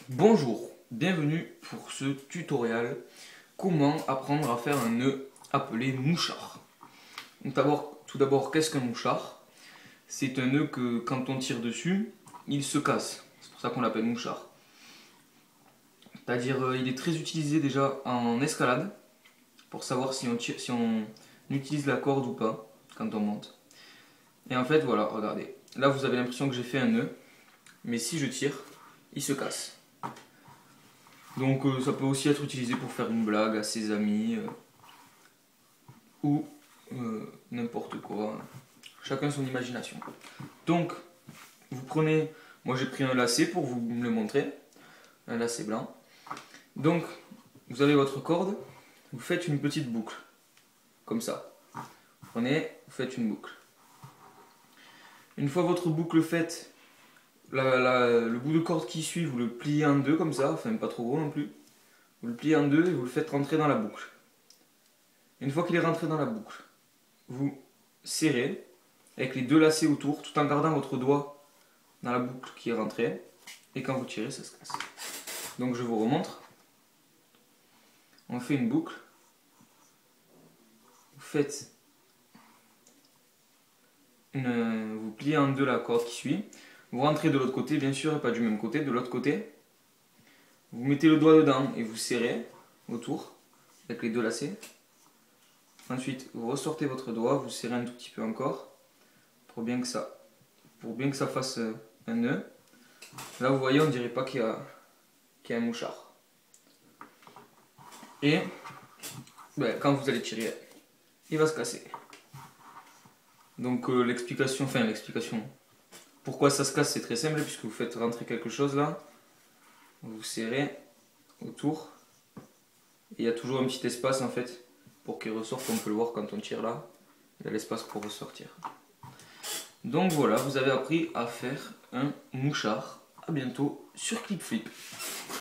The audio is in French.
Bonjour, bienvenue pour ce tutoriel comment apprendre à faire un nœud appelé mouchard. Tout d'abord, qu'est-ce qu'un mouchard? C'est un nœud que quand on tire dessus, il se casse. C'est pour ça qu'on l'appelle mouchard. C'est-à-dire il est très utilisé déjà en escalade pour savoir si on utilise la corde ou pas quand on monte. Et en fait voilà, regardez. Là vous avez l'impression que j'ai fait un nœud, mais si je tire, il se casse. Donc ça peut aussi être utilisé pour faire une blague à ses amis ou n'importe quoi. Chacun son imagination. Donc vous prenez, moi j'ai pris un lacet pour vous me le montrer, un lacet blanc. Donc vous avez votre corde, vous faites une petite boucle, comme ça. Vous prenez, vous faites une boucle. Une fois votre boucle faite, le bout de corde qui suit, vous le pliez en deux comme ça, enfin pas trop gros non plus. Vous le pliez en deux et vous le faites rentrer dans la boucle. Une fois qu'il est rentré dans la boucle, vous serrez avec les deux lacets autour tout en gardant votre doigt dans la boucle qui est rentrée. Et quand vous tirez, ça se casse. Donc je vous remontre. On fait une boucle. Vous pliez en deux la corde qui suit. Vous rentrez de l'autre côté, bien sûr, et pas du même côté, de l'autre côté. Vous mettez le doigt dedans et vous serrez autour avec les deux lacets. Ensuite, vous ressortez votre doigt, vous serrez un tout petit peu encore pour bien que ça fasse un nœud. Là, vous voyez, on dirait pas qu'il y a un mouchard. Et quand vous allez tirer, il va se casser. Donc l'explication, pourquoi ça se casse, c'est très simple, puisque vous faites rentrer quelque chose là, vous serrez autour, et il y a toujours un petit espace en fait pour qu'il ressorte. On peut le voir quand on tire là, il y a l'espace pour ressortir. Donc voilà, vous avez appris à faire un mouchard. A bientôt sur ClipFlip.